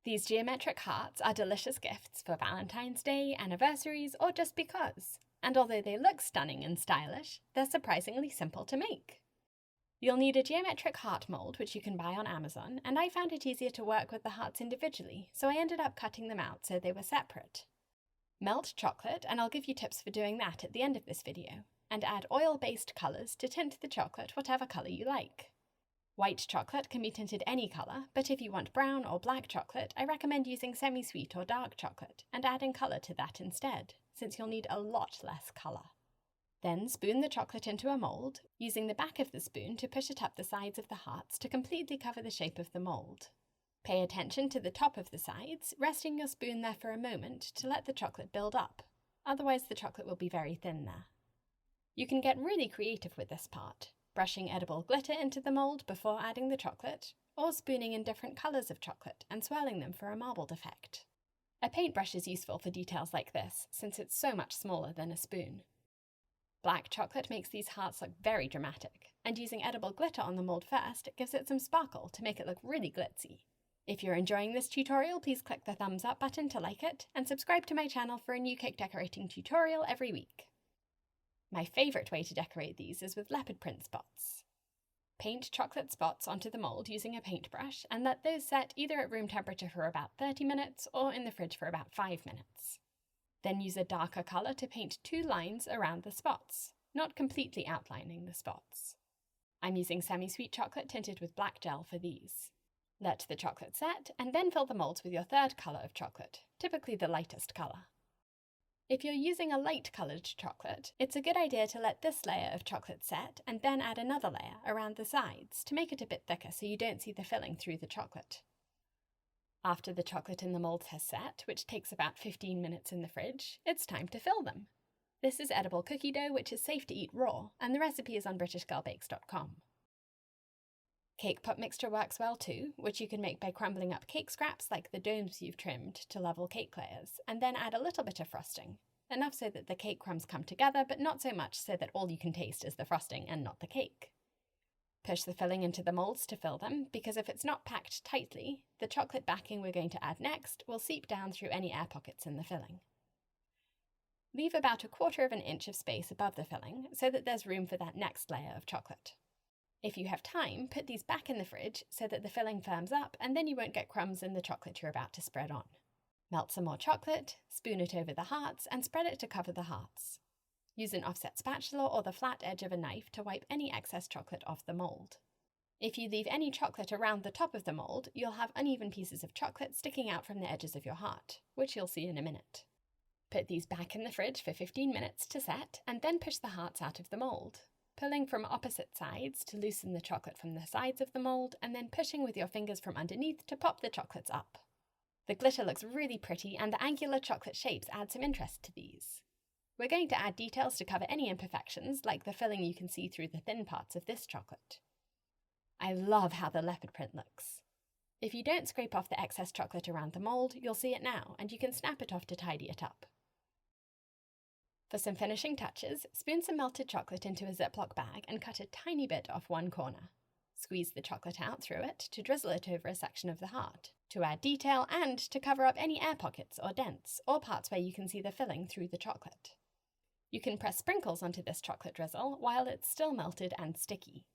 These geometric hearts are delicious gifts for Valentine's Day, anniversaries, or just because. And although they look stunning and stylish, they're surprisingly simple to make. You'll need a geometric heart mold, which you can buy on Amazon, and I found it easier to work with the hearts individually, so I ended up cutting them out so they were separate. Melt chocolate, and I'll give you tips for doing that at the end of this video, and add oil-based colours to tint the chocolate whatever colour you like. White chocolate can be tinted any colour, but if you want brown or black chocolate, I recommend using semi-sweet or dark chocolate and adding colour to that instead, since you'll need a lot less colour. Then spoon the chocolate into a mould, using the back of the spoon to push it up the sides of the hearts to completely cover the shape of the mould. Pay attention to the top of the sides, resting your spoon there for a moment to let the chocolate build up, otherwise the chocolate will be very thin there. You can get really creative with this part, brushing edible glitter into the mould before adding the chocolate, or spooning in different colours of chocolate and swirling them for a marbled effect. A paintbrush is useful for details like this, since it's so much smaller than a spoon. Black chocolate makes these hearts look very dramatic, and using edible glitter on the mould first gives it some sparkle to make it look really glitzy. If you're enjoying this tutorial, please click the thumbs up button to like it, and subscribe to my channel for a new cake decorating tutorial every week. My favourite way to decorate these is with leopard print spots. Paint chocolate spots onto the mould using a paintbrush and let those set either at room temperature for about 30 minutes or in the fridge for about 5 minutes. Then use a darker colour to paint 2 lines around the spots, not completely outlining the spots. I'm using semi-sweet chocolate tinted with black gel for these. Let the chocolate set and then fill the moulds with your third colour of chocolate, typically the lightest colour. If you're using a light-coloured chocolate, it's a good idea to let this layer of chocolate set and then add another layer around the sides to make it a bit thicker so you don't see the filling through the chocolate. After the chocolate in the moulds has set, which takes about 15 minutes in the fridge, it's time to fill them. This is edible cookie dough, which is safe to eat raw, and the recipe is on BritishGirlBakes.com. Cake pop mixture works well too, which you can make by crumbling up cake scraps like the domes you've trimmed to level cake layers, and then add a little bit of frosting, enough so that the cake crumbs come together, but not so much so that all you can taste is the frosting and not the cake. Push the filling into the moulds to fill them, because if it's not packed tightly, the chocolate backing we're going to add next will seep down through any air pockets in the filling. Leave about 1/4 inch of space above the filling so that there's room for that next layer of chocolate. If you have time, put these back in the fridge so that the filling firms up and then you won't get crumbs in the chocolate you're about to spread on. Melt some more chocolate, spoon it over the hearts and spread it to cover the hearts. Use an offset spatula or the flat edge of a knife to wipe any excess chocolate off the mould. If you leave any chocolate around the top of the mould, you'll have uneven pieces of chocolate sticking out from the edges of your heart, which you'll see in a minute. Put these back in the fridge for 15 minutes to set and then push the hearts out of the mould, pulling from opposite sides to loosen the chocolate from the sides of the mould and then pushing with your fingers from underneath to pop the chocolates up. The glitter looks really pretty and the angular chocolate shapes add some interest to these. We're going to add details to cover any imperfections, like the filling you can see through the thin parts of this chocolate. I love how the leopard print looks. If you don't scrape off the excess chocolate around the mould, you'll see it now, and you can snap it off to tidy it up. For some finishing touches, spoon some melted chocolate into a ziploc bag and cut a tiny bit off one corner. Squeeze the chocolate out through it to drizzle it over a section of the heart, to add detail and to cover up any air pockets or dents, or parts where you can see the filling through the chocolate. You can press sprinkles onto this chocolate drizzle while it's still melted and sticky.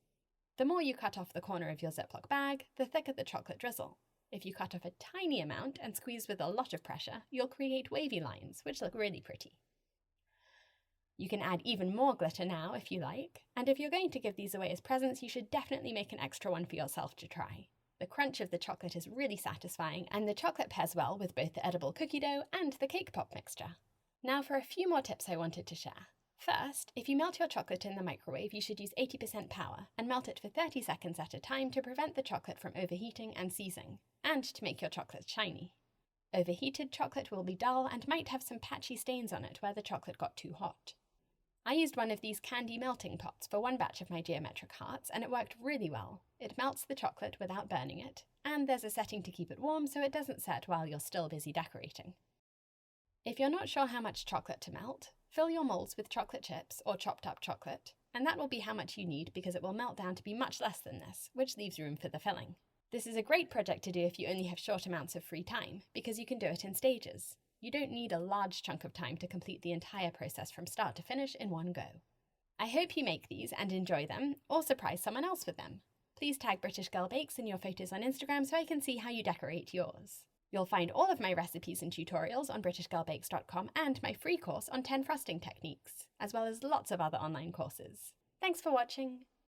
The more you cut off the corner of your Ziploc bag, the thicker the chocolate drizzle. If you cut off a tiny amount and squeeze with a lot of pressure, you'll create wavy lines, which look really pretty. You can add even more glitter now if you like, and if you're going to give these away as presents, you should definitely make an extra one for yourself to try. The crunch of the chocolate is really satisfying, and the chocolate pairs well with both the edible cookie dough and the cake pop mixture. Now for a few more tips I wanted to share. First, if you melt your chocolate in the microwave, you should use 80% power and melt it for 30 seconds at a time to prevent the chocolate from overheating and seizing, and to make your chocolate shiny. Overheated chocolate will be dull and might have some patchy stains on it where the chocolate got too hot. I used one of these candy melting pots for one batch of my geometric hearts, and it worked really well. It melts the chocolate without burning it, and there's a setting to keep it warm so it doesn't set while you're still busy decorating. If you're not sure how much chocolate to melt, fill your molds with chocolate chips or chopped up chocolate, and that will be how much you need because it will melt down to be much less than this, which leaves room for the filling. This is a great project to do if you only have short amounts of free time, because you can do it in stages. You don't need a large chunk of time to complete the entire process from start to finish in one go. I hope you make these and enjoy them, or surprise someone else with them. Please tag British Girl Bakes in your photos on Instagram so I can see how you decorate yours. You'll find all of my recipes and tutorials on britishgirlbakes.com and my free course on 10 frosting techniques, as well as lots of other online courses. Thanks for watching!